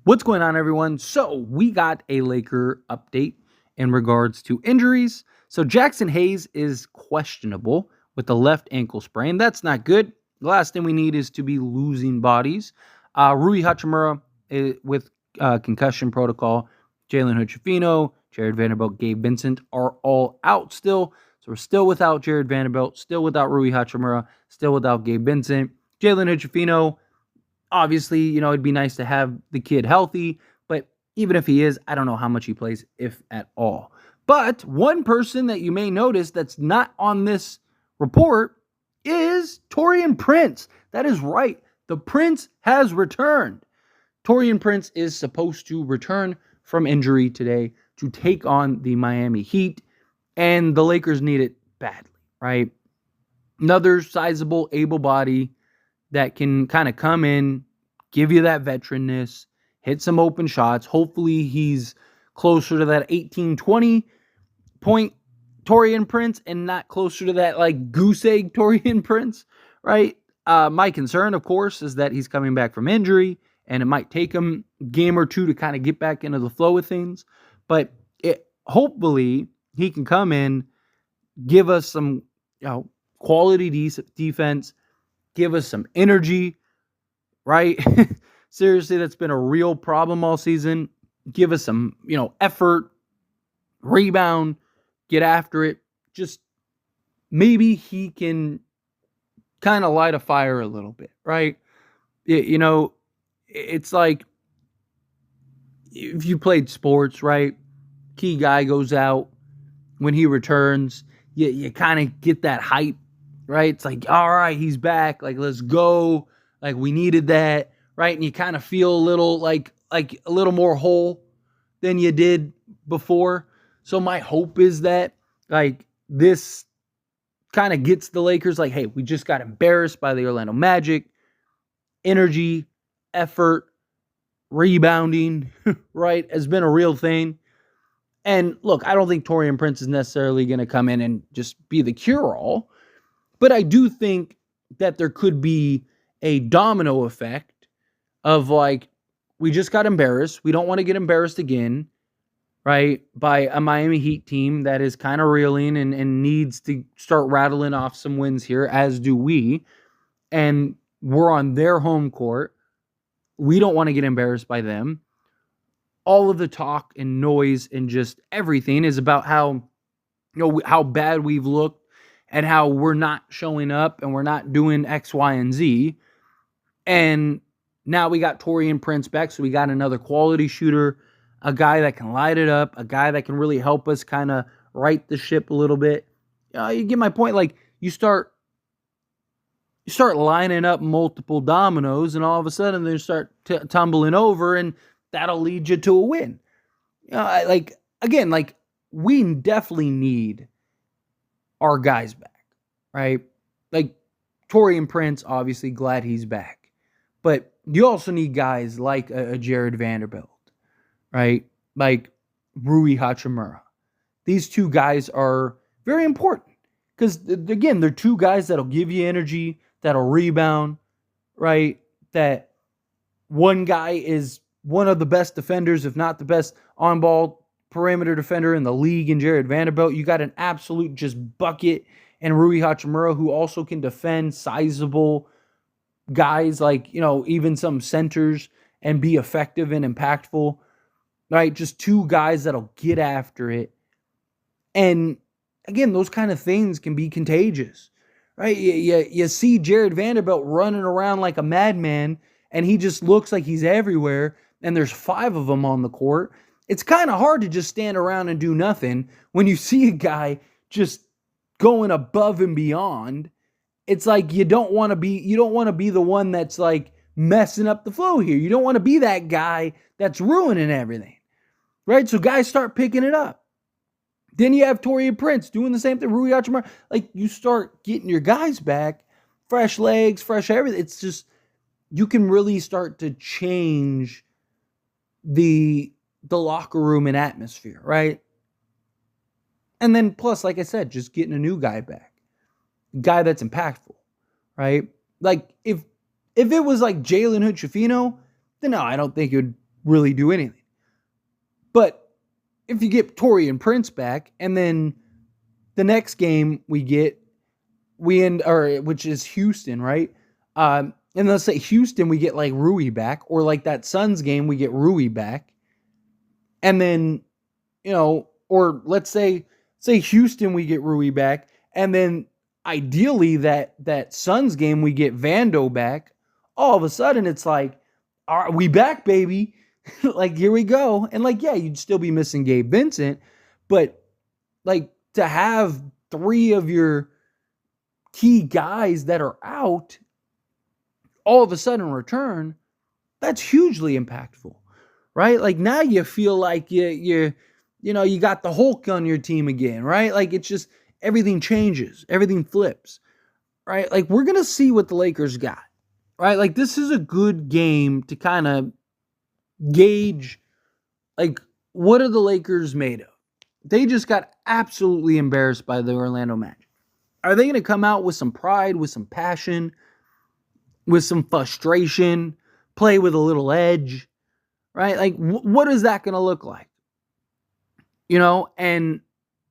What's going on, everyone? So, we got a Laker update in regards to injuries. So, Jackson Hayes is questionable with the left ankle sprain. That's not good. The last thing we need is to be losing bodies. Rui Hachimura with concussion protocol. Jalen Hood-Schifino, Jared Vanderbilt, Gabe Vincent are all out still. So, we're still without Jared Vanderbilt, still without Rui Hachimura, still without Gabe Vincent. Jalen Hood-Schifino, obviously, it'd be nice to have the kid healthy, but even if he is, I don't know how much he plays, if at all. But one person that you may notice that's not on this report is Taurean Prince. That is right. The Prince has returned. Taurean Prince is supposed to return from injury today to take on the Miami Heat, and the Lakers need it badly, right? Another sizable, able body that can kind of come in, give you that veteranness, hit some open shots. Hopefully he's closer to that 18-20 point Taurean Prince and not closer to that like goose egg Taurean Prince, right? My concern, of course, is that he's coming back from injury and it might take him a game or two to kind of get back into the flow of things. But hopefully he can come in, give us some quality defense, give us some energy, right? Seriously, that's been a real problem all season. Give us some, effort, rebound, get after it. Just maybe he can kind of light a fire a little bit, right? It's like if you played sports, right? Key guy goes out. When he returns, you kind of get that hype, right? It's like, all right, he's back. Like, let's go. Like, we needed that, right? And you kind of feel a little like a little more whole than you did before. So my hope is that like this kind of gets the Lakers like, hey, we just got embarrassed by the Orlando Magic. Energy, effort, rebounding, right, has been a real thing. And look, I don't think Taurean Prince is necessarily going to come in and just be the cure-all, but I do think that there could be a domino effect of like, we just got embarrassed. We don't want to get embarrassed again, right, by a Miami Heat team that is kind of reeling and needs to start rattling off some wins here, as do we. And we're on their home court. We don't want to get embarrassed by them. All of the talk and noise and just everything is about how, how bad we've looked and how we're not showing up and we're not doing X, Y, and Z. And now we got Taurean Prince back, so we got another quality shooter, a guy that can light it up, a guy that can really help us kind of right the ship a little bit. You get my point. Like, you start lining up multiple dominoes, and all of a sudden they start tumbling over, and that'll lead you to a win. We definitely need our guys back, right? Like, Taurean Prince, obviously glad he's back. But you also need guys like a Jared Vanderbilt, right? Like Rui Hachimura. These two guys are very important because, again, they're two guys that'll give you energy, that'll rebound, right? That one guy is one of the best defenders, if not the best on-ball perimeter defender in the league in Jared Vanderbilt. You got an absolute just bucket and Rui Hachimura, who also can defend sizable guys like, even some centers and be effective and impactful, right? Just two guys that'll get after it. And again, those kind of things can be contagious, right? You see Jared Vanderbilt running around like a madman and he just looks like he's everywhere, and there's 5 of them on the court. It's kind of hard to just stand around and do nothing when you see a guy just going above and beyond. It's like you don't want to be the one that's like messing up the flow here. You don't want to be that guy that's ruining everything, right? So guys start picking it up. Then you have Taurean Prince doing the same thing, Rui Hachimura. Like, you start getting your guys back, fresh legs, fresh everything. It's just, you can really start to change the locker room and atmosphere, right? And then plus, like I said, just getting a new guy back. Guy that's impactful, right? Like, if it was like Jalen Hood-Schifino, then no, I don't think it would really do anything. But if you get Taurean Prince back, and then the next game which is Houston, right? And let's say Houston, we get like Rui back, or like that Suns game, we get Rui back, and then or let's say Houston, we get Rui back, and then ideally that Suns game, we get Vando back. All of a sudden, it's like, are we back, baby? Like, here we go. And like, yeah, you'd still be missing Gabe Vincent, but like to have three of your key guys that are out all of a sudden return, that's hugely impactful, right? Like now you feel like you got the Hulk on your team again, right? Like it's just everything changes, everything flips, right? Like we're going to see what the Lakers got, right? Like this is a good game to kind of gauge like what are the Lakers made of? They just got absolutely embarrassed by the Orlando Magic. Are they going to come out with some pride, with some passion, with some frustration, play with a little edge, right? Like, what is that going to look like? And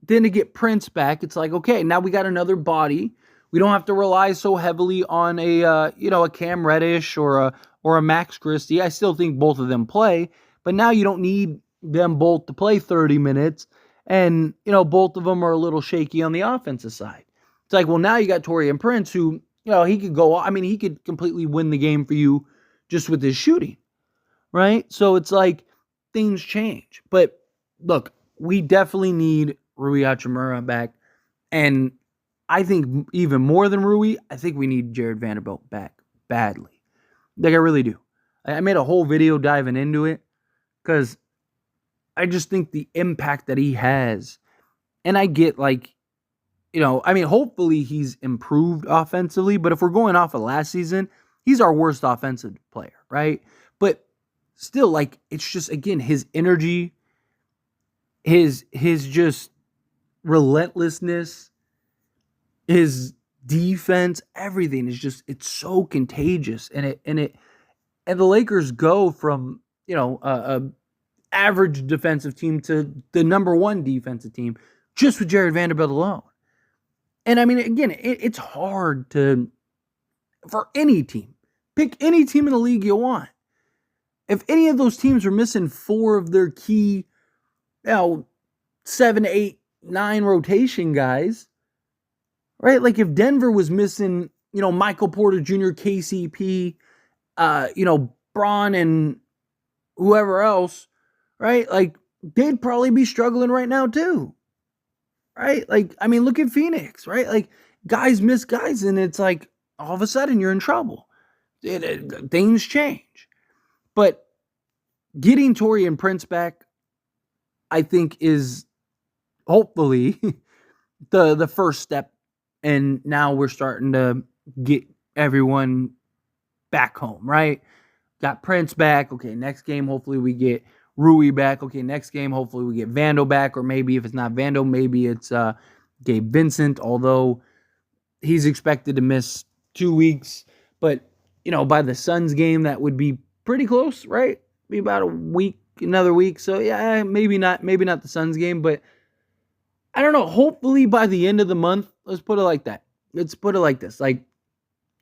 then to get Prince back, it's like, okay, now we got another body. We don't have to rely so heavily on a Cam Reddish or a Max Christie. I still think both of them play, but now you don't need them both to play 30 minutes. And, both of them are a little shaky on the offensive side. It's like, well, now you got Taurean Prince who, he could go, he could completely win the game for you just with his shooting, right? So it's like things change. But look, we definitely need Rui Hachimura back. And I think even more than Rui, I think we need Jared Vanderbilt back badly. Like I really do. I made a whole video diving into it because I just think the impact that he has, and I get like, hopefully he's improved offensively, but if we're going off of last season, he's our worst offensive player, right? But still, like, it's just, again, his energy, his just relentlessness, his defense, everything is just, it's so contagious. And the Lakers go from, a average defensive team to the number one defensive team just with Jared Vanderbilt alone. And again, it's hard for any team. Pick any team in the league you want. If any of those teams are missing four of their key, 7, 8, 9 rotation guys, right? Like if Denver was missing, Michael Porter Jr., KCP, Braun and whoever else, right? Like they'd probably be struggling right now too. Right? Like, look at Phoenix, right? Like, guys miss guys, and it's like, all of a sudden, you're in trouble. Things change. But getting Taurean Prince back, I think, is hopefully the first step. And now we're starting to get everyone back home, right? Got Prince back. Okay, next game, hopefully we get Rui back. Okay, next game, hopefully we get Vando back, or maybe if it's not Vando, maybe it's Gabe Vincent, although he's expected to miss 2 weeks. But, by the Suns game, that would be pretty close, right? Be about a week, another week. So, yeah, maybe not the Suns game, but I don't know. Hopefully by the end of the month, let's put it like that. Let's put it like this. Like,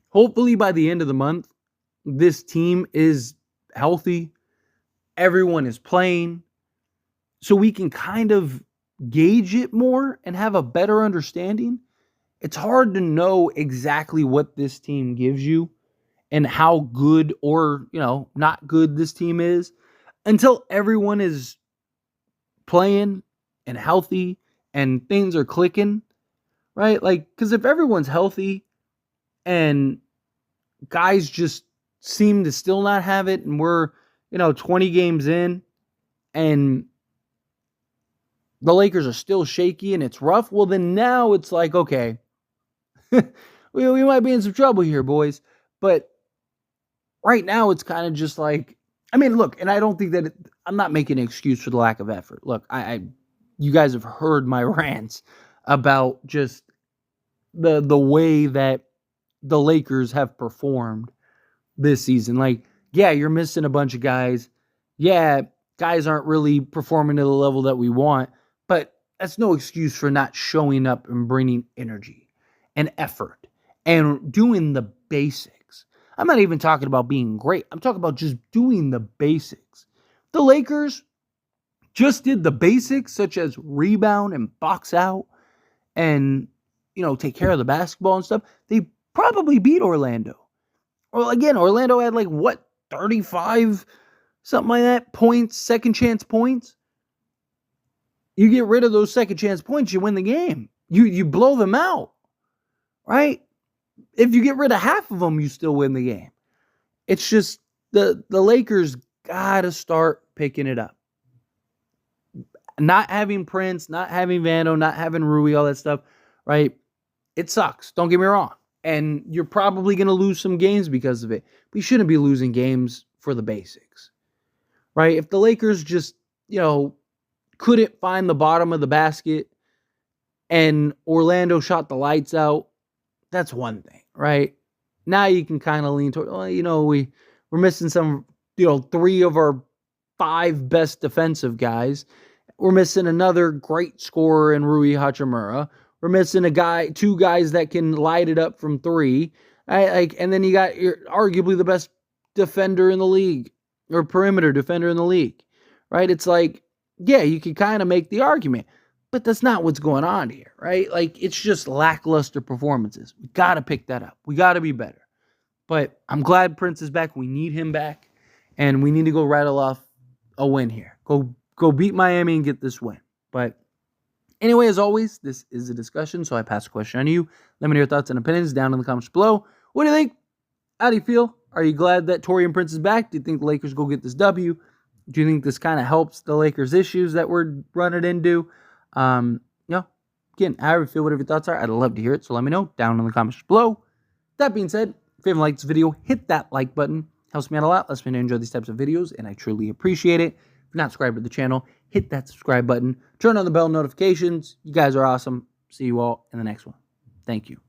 hopefully by the end of the month, this team is healthy. Everyone is playing, so we can kind of gauge it more and have a better understanding. It's hard to know exactly what this team gives you and how good or, not good this team is until everyone is playing and healthy and things are clicking, right? Like, because if everyone's healthy and guys just seem to still not have it and we're 20 games in and the Lakers are still shaky and it's rough, well, then now it's like, okay, we might be in some trouble here, boys. But right now it's kind of just like, look, and I don't think that I'm not making an excuse for the lack of effort. Look, you guys have heard my rants about just the way that the Lakers have performed this season. Like, yeah, you're missing a bunch of guys. Yeah, guys aren't really performing to the level that we want, but that's no excuse for not showing up and bringing energy and effort and doing the basics. I'm not even talking about being great. I'm talking about just doing the basics. The Lakers just did the basics, such as rebound and box out and, take care of the basketball and stuff. They probably beat Orlando. Well, again, Orlando had like what, 35, something like that, points, second chance points. You get rid of those second chance points, you win the game. You blow them out, right? If you get rid of half of them, you still win the game. It's just the Lakers got to start picking it up. Not having Prince, not having Vando, not having Rui, all that stuff, right? It sucks. Don't get me wrong. And you're probably going to lose some games because of it. But you shouldn't be losing games for the basics, right? If the Lakers just, couldn't find the bottom of the basket and Orlando shot the lights out, that's one thing, right? Now you can kind of lean toward, we're missing some, 3 of our 5 best defensive guys. We're missing another great scorer in Rui Hachimura. We're missing 2 guys that can light it up from 3. And then you got arguably the best defender in the league, or perimeter defender in the league, right? It's like, yeah, you could kind of make the argument, but that's not what's going on here, right? Like, it's just lackluster performances. We got to pick that up. We got to be better. But I'm glad Prince is back. We need him back, and we need to go rattle off a win here. Go beat Miami and get this win. But anyway, as always, this is a discussion, so I pass the question on to you. Let me know your thoughts and opinions down in the comments below. What do you think? How do you feel? Are you glad that Taurean Prince is back? Do you think the Lakers go get this W? Do you think this kind of helps the Lakers' issues that we're running into? Again, however you feel, whatever your thoughts are, I'd love to hear it. So let me know down in the comments below. That being said, if you haven't liked this video, hit that like button. Helps me out a lot. Lets me know you enjoy these types of videos, and I truly appreciate it. If you're not subscribed to the channel, hit that subscribe button. Turn on the bell notifications. You guys are awesome. See you all in the next one. Thank you.